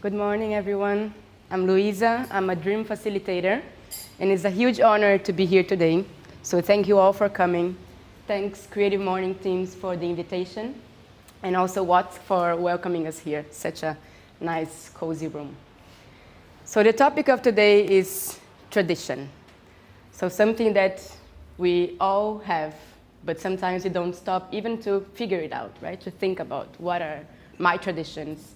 Good morning, everyone. I'm Luiza. I'm a dream facilitator, and it's a huge honor to be here today. So thank you all for coming. Thanks, Creative Morning teams, for the invitation, and also Watts for welcoming us here. Such a nice, cozy room. So the topic of today is tradition. So something that we all have, but sometimes we don't stop even to figure it out, right? To think about what are my traditions.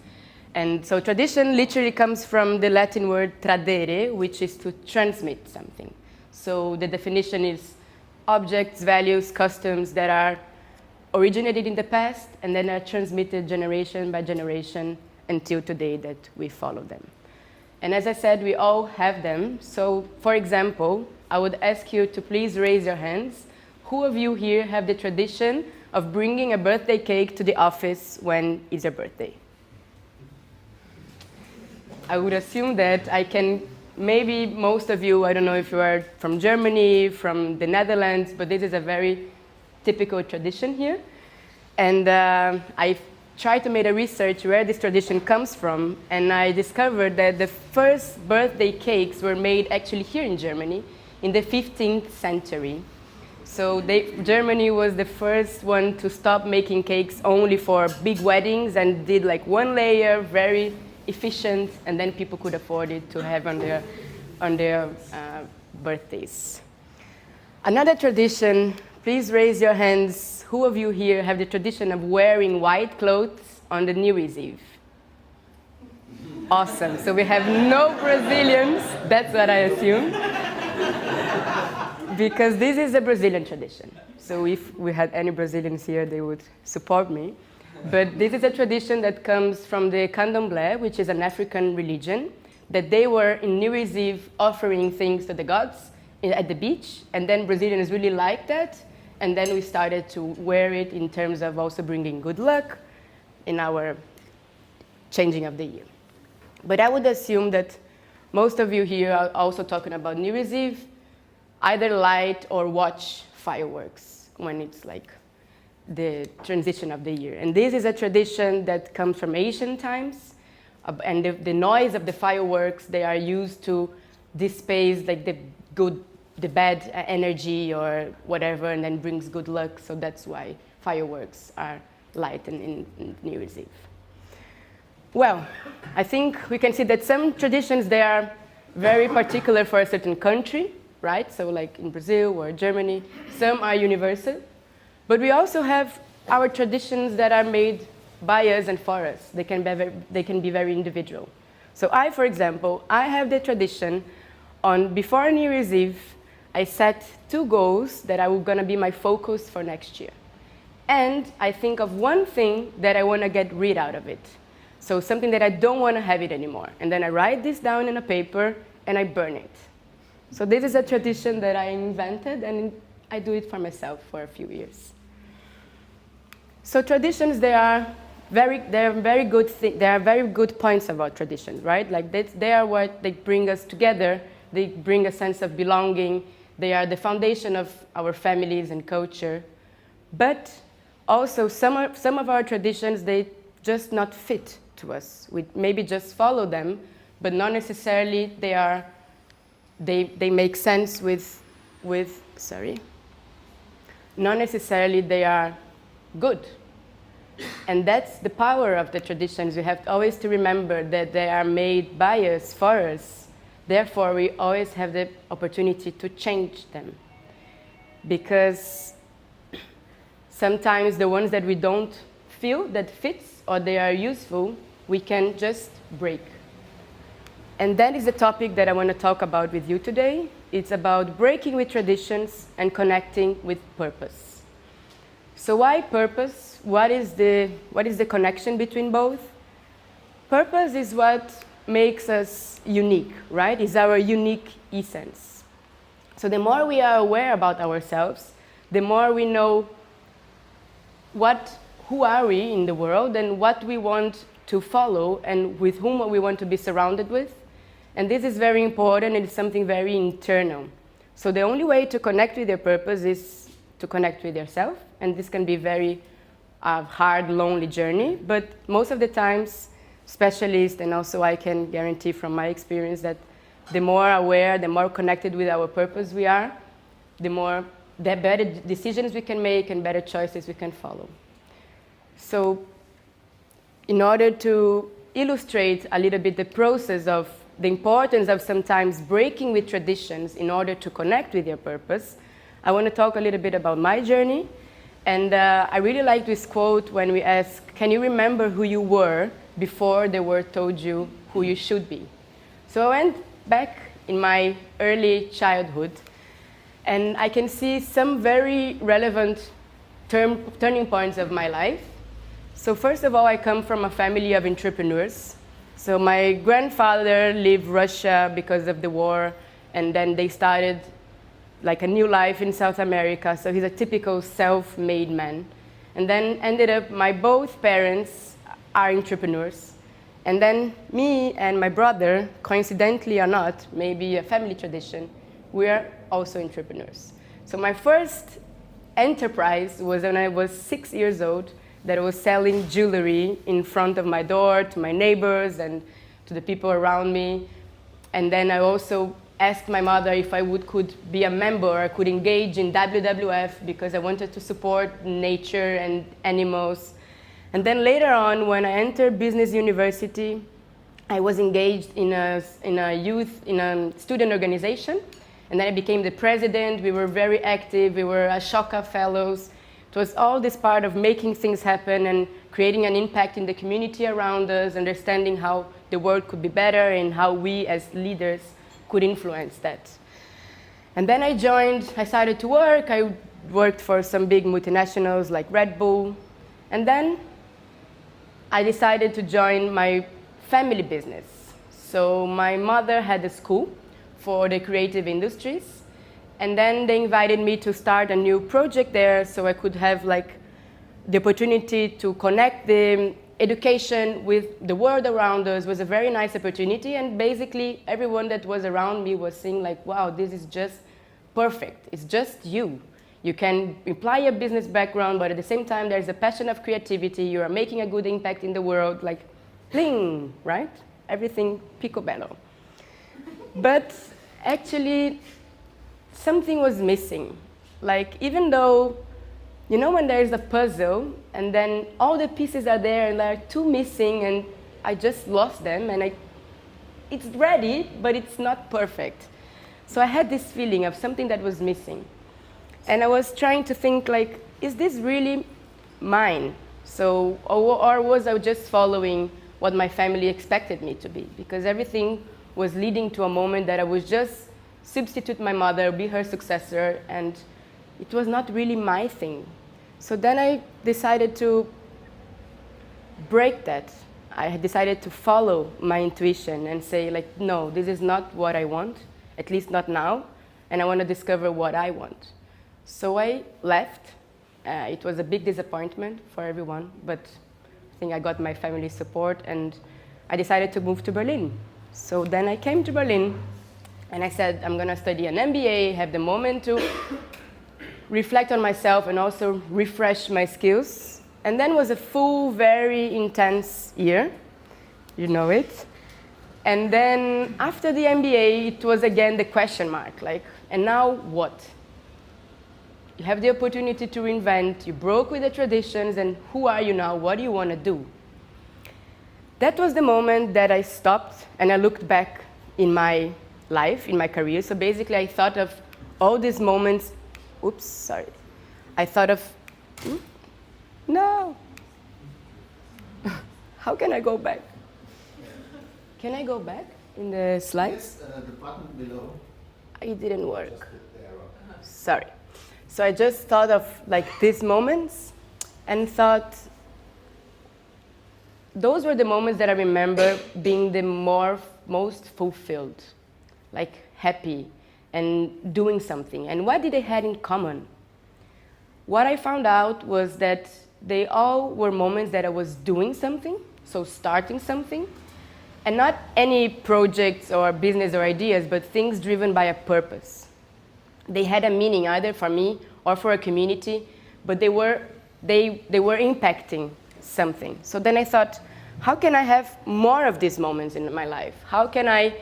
And so tradition literally comes from the Latin word tradere, which is to transmit something. So the definition is objects, values, customs that are originated in the past and then are transmitted generation by generation until today that we follow them. And as I said, we all have them. So for example, I would ask you to please raise your hands. Who of you here have the tradition of bringing a birthday cake to the office when it's your birthday? I would assume that maybe most of you, I don't know if you are from Germany, from the Netherlands, but this is a very typical tradition here. And I tried to make a research where this tradition comes from, and I discovered that the first birthday cakes were made actually here in Germany in the 15th century. So Germany was the first one to stop making cakes only for big weddings and did like one layer, very efficient, and then people could afford it to have on their birthdays. Another tradition, please raise your hands. Who of you here have the tradition of wearing white clothes on the New Year's Eve? Awesome. So we have no Brazilians. That's what I assume. Because this is a Brazilian tradition. So if we had any Brazilians here, they would support me. But this is a tradition that comes from the candomblé, which is an African religion, that they were in New Year's Eve offering things to the gods at the beach, and then Brazilians really liked that, and then we started to wear it in terms of also bringing good luck in our changing of the year. But I would assume that most of you here are also talking about New Year's Eve, either light or watch fireworks when it's like the transition of the year. And this is a tradition that comes from ancient times, and the noise of the fireworks, they are used to displace like the bad energy or whatever, and then brings good luck. So that's why fireworks are light in New Year's Eve. Well, I think we can see that some traditions, they are very particular for a certain country, right? So like in Brazil or Germany, some are universal. But we also have our traditions that are made by us and for us. They can be very individual. So for example, I have the tradition before New Year's Eve, I set 2 goals that are going to be my focus for next year. And I think of one thing that I want to get rid out of it. So something that I don't want to have it anymore. And then I write this down in a paper and I burn it. So this is a tradition that I invented, and I do it for myself for a few years. So traditions, they are very good points about traditions, right? Like they are what they bring us together. They bring a sense of belonging. They are the foundation of our families and culture. But also some of our traditions, they just not fit to us. We maybe just follow them, but not necessarily they make sense not necessarily they are good. And that's the power of the traditions. We have always to remember that they are made by us, for us. Therefore, we always have the opportunity to change them. Because sometimes the ones that we don't feel that fits or they are useful, we can just break. And that is the topic that I want to talk about with you today. It's about breaking with traditions and connecting with purpose. So why purpose? What is the connection between both? Purpose is what makes us unique, right? It's our unique essence. So the more we are aware about ourselves, the more we know who are we in the world and what we want to follow and with whom we want to be surrounded with. And this is very important, and it's something very internal. So the only way to connect with your purpose is to connect with yourself, and this can be very hard, lonely journey, but most of the times specialist, and also I can guarantee from my experience that the more aware, the more connected with our purpose we are, the better decisions we can make and better choices we can follow. So in order to illustrate a little bit the process of the importance of sometimes breaking with traditions in order to connect with your purpose, I want to talk a little bit about my journey. And I really like this quote when we ask, can you remember who you were before the world told you who you should be? So I went back in my early childhood, and I can see some very relevant turning points of my life. So first of all, I come from a family of entrepreneurs. So my grandfather left Russia because of the war, and then they started like a new life in South America. So he's a typical self-made man. And then ended up, my both parents are entrepreneurs. And then me and my brother, coincidentally or not, maybe a family tradition, we're also entrepreneurs. So my first enterprise was when I was 6 years old, that I was selling jewelry in front of my door to my neighbors and to the people around me. And then I also asked my mother if I could be a member or could engage in WWF because I wanted to support nature and animals. And then later on, when I entered business university, I was engaged in a student organization. And then I became the president. We were very active. We were Ashoka Fellows. It was all this part of making things happen and creating an impact in the community around us, understanding how the world could be better and how we as leaders could influence that. And then I started to work. I worked for some big multinationals like Red Bull. And then I decided to join my family business. So my mother had a school for the creative industries. And then they invited me to start a new project there so I could have the opportunity to connect the education with the world around us. Was a very nice opportunity. And basically everyone that was around me was saying wow, this is just perfect. It's just you. You can imply a business background, but at the same time there's a passion of creativity. You are making a good impact in the world, bling, right? Everything picobello. But actually, something was missing. Even though, when there's a puzzle and then all the pieces are there and there are two missing and I just lost them and it's ready, but it's not perfect. So I had this feeling of something that was missing. And I was trying to think is this really mine? So, or was I just following what my family expected me to be? Because everything was leading to a moment that I was just substitute my mother, be her successor, and it was not really my thing. So then I decided to break that. I decided to follow my intuition and say no, this is not what I want, at least not now, and I want to discover what I want. So I left. It was a big disappointment for everyone, but I think I got my family's support, and I decided to move to Berlin. So then I came to Berlin, and I said, I'm going to study an MBA, have the moment to reflect on myself and also refresh my skills. And then was a full, very intense year. You know it. And then after the MBA, it was again the question mark. And now what? You have the opportunity to reinvent. You broke with the traditions. And who are you now? What do you want to do? That was the moment that I stopped and I looked back in my life, in my career. So basically, I thought of all these moments. Oops, sorry. I thought of, no. How can I go back? Can I go back in the slides? Yes, the button below. It didn't work. Sorry. So I just thought of these moments and thought, those were the moments that I remember being the most fulfilled. Happy and doing something. And what did they have in common? What I found out was that they all were moments that I was doing something, so starting something, and not any projects or business or ideas, but things driven by a purpose. They had a meaning either for me or for a community, but they were impacting something. So then I thought, how can I have more of these moments in my life? How can I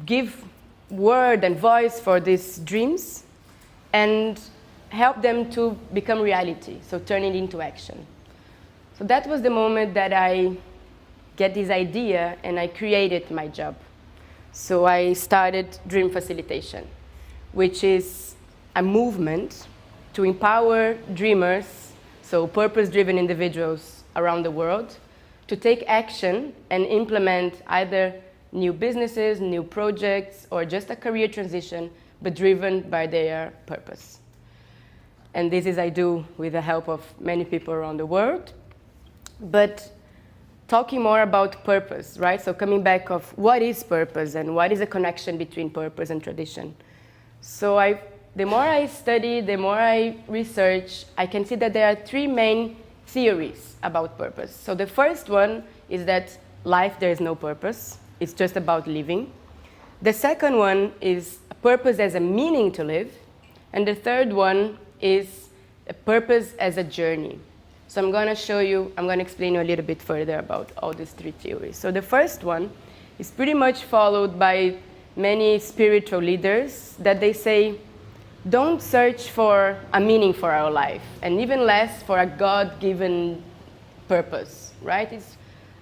give word and voice for these dreams and help them to become reality, so turn it into action? So that was the moment that I get this idea and I created my job. So I started Dream Facilitation, which is a movement to empower dreamers, so purpose-driven individuals around the world, to take action and implement either new businesses, new projects, or just a career transition, but driven by their purpose. And this is I do with the help of many people around the world. But talking more about purpose, right? So coming back of what is purpose and what is the connection between purpose and tradition. So the more I study, the more I research, I can see that there are three main theories about purpose. So the first one is that life, there is no purpose. It's just about living. The second one is a purpose as a meaning to live. And the third one is a purpose as a journey. So I'm going to explain you a little bit further about all these three theories. So the first one is pretty much followed by many spiritual leaders that they say, don't search for a meaning for our life, and even less for a God-given purpose, right?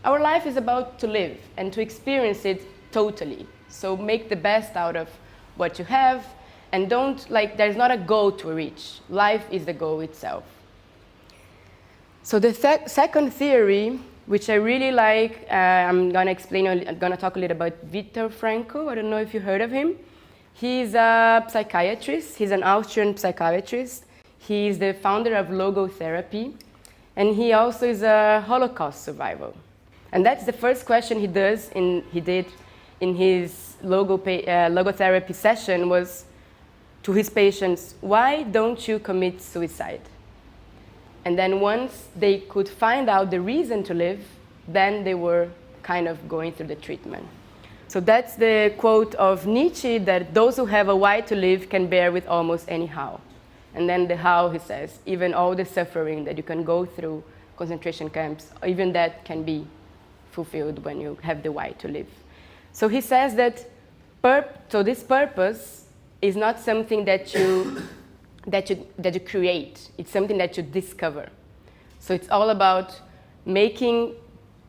Our life is about to live and to experience it totally. So make the best out of what you have, and there's not a goal to reach. Life is the goal itself. So the second theory, which I really like, I'm going to talk a little about Viktor Frankl. I don't know if you heard of him. He's a psychiatrist. He's an Austrian psychiatrist. He's the founder of logotherapy. And he also is a Holocaust survivor. And that's the first question he did in his logotherapy session was to his patients, why don't you commit suicide? And then once they could find out the reason to live, then they were kind of going through the treatment. So that's the quote of Nietzsche, that those who have a why to live can bear with almost any how. And then the how, he says, even all the suffering that you can go through concentration camps, even that can be fulfilled when you have the why to live. So he says that this purpose is not something that you create. It's something that you discover. So it's all about making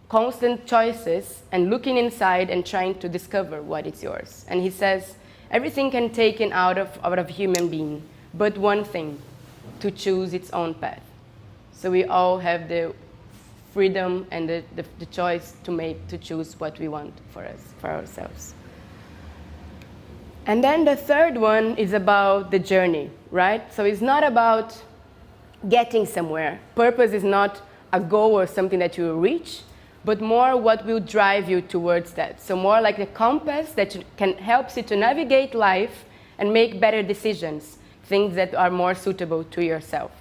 constant choices and looking inside and trying to discover what is yours. And he says everything can be taken out of human being, but one thing, to choose its own path. So we all have the freedom and the choice to choose what we want for ourselves. And then the third one is about the journey, right? So it's not about getting somewhere. Purpose is not a goal or something that you will reach, but more what will drive you towards that. So more like a compass that helps you to navigate life and make better decisions, things that are more suitable to yourself.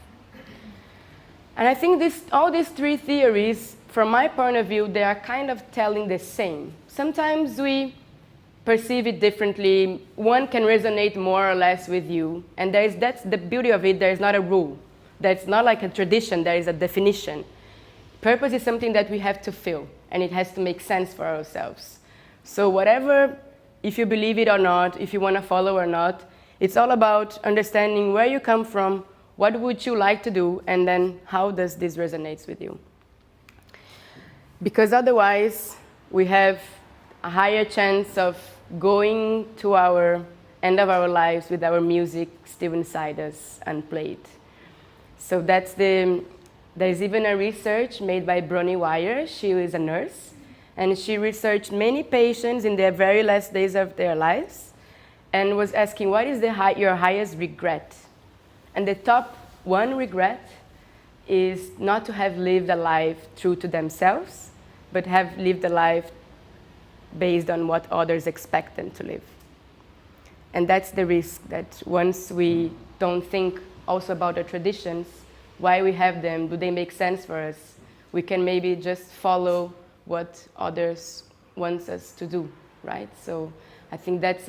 And I think all these three theories, from my point of view, they are kind of telling the same. Sometimes we perceive it differently. One can resonate more or less with you. And that's the beauty of it. There is not a rule. That's not like a tradition. There is a definition. Purpose is something that we have to feel, and it has to make sense for ourselves. So whatever, if you believe it or not, if you want to follow or not, it's all about understanding where you come from, what would you like to do, and then how does this resonate with you. Because otherwise, we have a higher chance of going to our end of our lives with our music still inside us, unplayed. So there's even a research made by Bronnie Wire. She is a nurse, and she researched many patients in their very last days of their lives and was asking, what is your highest regret? And the top one regret is not to have lived a life true to themselves, but have lived a life based on what others expect them to live. And that's the risk, that once we don't think also about our traditions, why we have them, do they make sense for us, we can maybe just follow what others want us to do, right? So I think that's,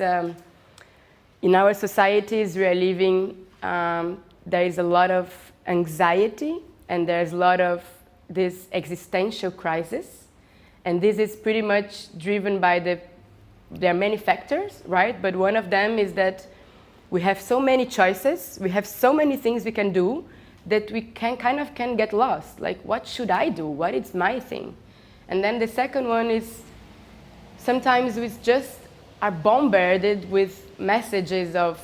in our societies we are living, there is a lot of anxiety, and there's a lot of this existential crisis. And this is pretty much driven by there are many factors, right? But one of them is that we have so many choices, we have so many things we can do that we can get lost. Like, what should I do? What is my thing? And then the second one is sometimes we just are bombarded with messages of,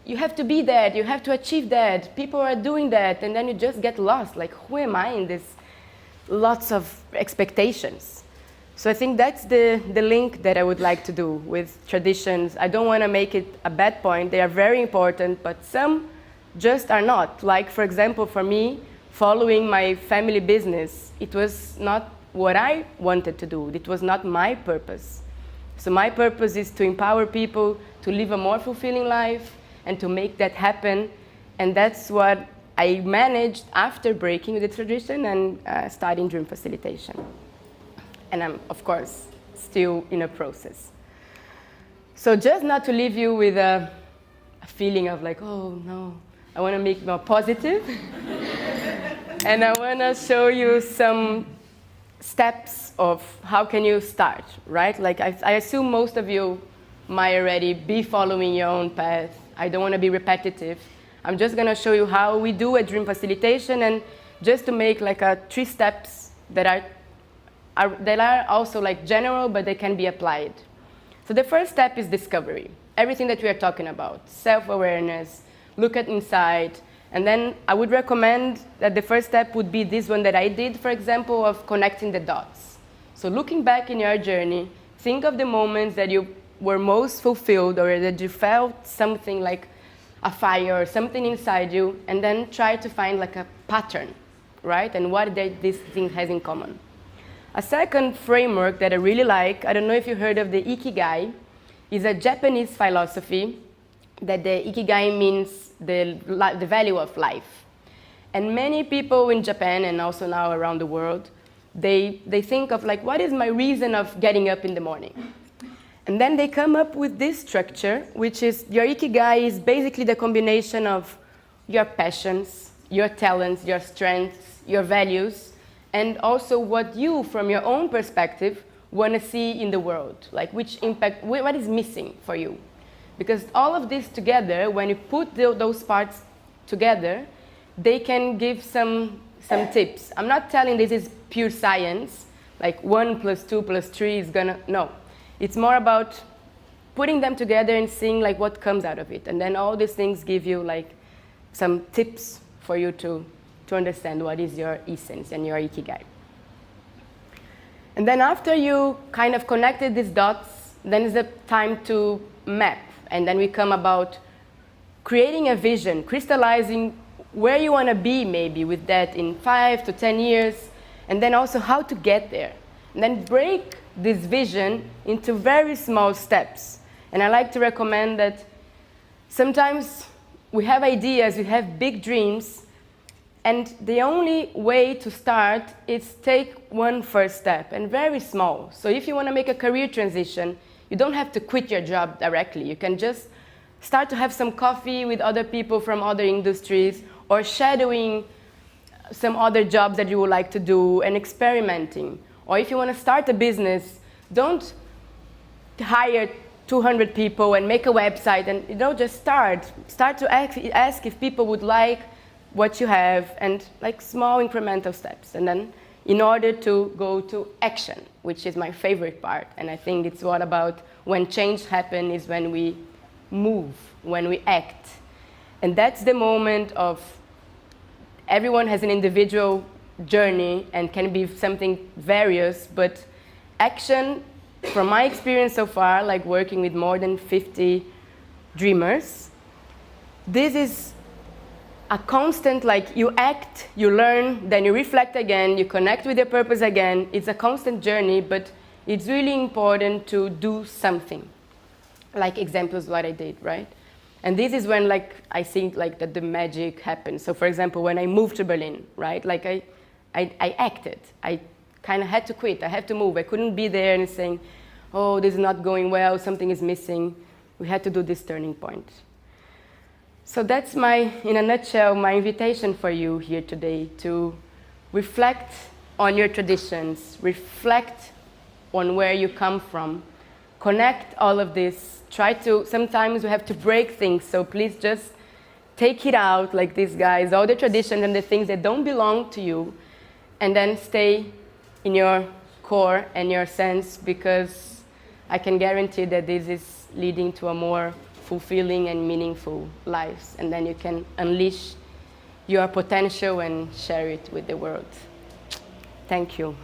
you have to be that, you have to achieve that, people are doing that, and then you just get lost. Like, who am I in this lots of expectations? So I think that's the link that I would like to do with traditions. I don't want to make it a bad point. They are very important, but some just are not. Like, for example, for me, following my family business, it was not what I wanted to do. It was not my purpose. So my purpose is to empower people to live a more fulfilling life and to make that happen. And that's what I managed after breaking with the tradition and starting Dream Facilitation. And I'm, of course, still in a process. So just not to leave you with a feeling of like, oh no, I want to make it more positive. And I want to show you some steps of how can you start, right? Like I assume most of you might already be following your own path. I don't want to be repetitive. I'm just going to show you how we do a Dream Facilitation, and just to make like 3 steps that are also like general, but they can be applied. So the first step is discovery. Everything that we are talking about, self-awareness, look at inside. And then I would recommend that the first step would be this one that I did, for example, of connecting the dots. So looking back in your journey, think of the moments that you were most fulfilled or that you felt something like a fire or something inside you, and then try to find like a pattern, right? And what this thing has in common. A second framework that I really like, I don't know if you heard of the Ikigai, is a Japanese philosophy that the Ikigai means the value of life. And many people in Japan and also now around the world, they think of like, what is my reason of getting up in the morning? And then they come up with this structure, which is your Ikigai is basically the combination of your passions, your talents, your strengths, your values, and also what you, from your own perspective, want to see in the world, like which impact, what is missing for you. Because all of this together, when you put those parts together, they can give some tips. I'm not telling this is pure science, like 1 + 2 + 3 is gonna, no. It's more about putting them together and seeing like what comes out of it. And then all these things give you like some tips for you to understand what is your essence and your Ikigai. And then after you kind of connected these dots, then it's the time to map. And then we come about creating a vision, crystallizing where you want to be maybe with that in 5 to 10 years, and then also how to get there. And then break this vision into very small steps. And I like to recommend that sometimes we have ideas, we have big dreams, and the only way to start is take one first step, and very small. So if you want to make a career transition, you don't have to quit your job directly. You can just start to have some coffee with other people from other industries, or shadowing some other jobs that you would like to do and experimenting. Or if you want to start a business, don't hire 200 people and make a website, and just start to ask if people would like what you have, and like small incremental steps. And then in order to go to action, which is my favorite part. And I think it's what about when change happens is when we move, when we act. And that's the moment of everyone has an individual journey and can be something various, but action, from my experience so far, like working with more than 50 dreamers, this is a constant, like you act, you learn, then you reflect again, you connect with your purpose again. It's a constant journey, but it's really important to do something. Like examples what I did, right? And this is when like I think like that the magic happens. So for example, when I moved to Berlin, right? Like I acted. I kind of had to quit. I had to move. I couldn't be there and saying, oh, this is not going well, something is missing. We had to do this turning point. So that's in a nutshell, my invitation for you here today to reflect on your traditions, reflect on where you come from, connect all of this, sometimes we have to break things, so please just take it out like these guys, all the traditions and the things that don't belong to you, and then stay in your core and your sense, because I can guarantee that this is leading to a more fulfilling and meaningful lives, and then you can unleash your potential and share it with the world. Thank you.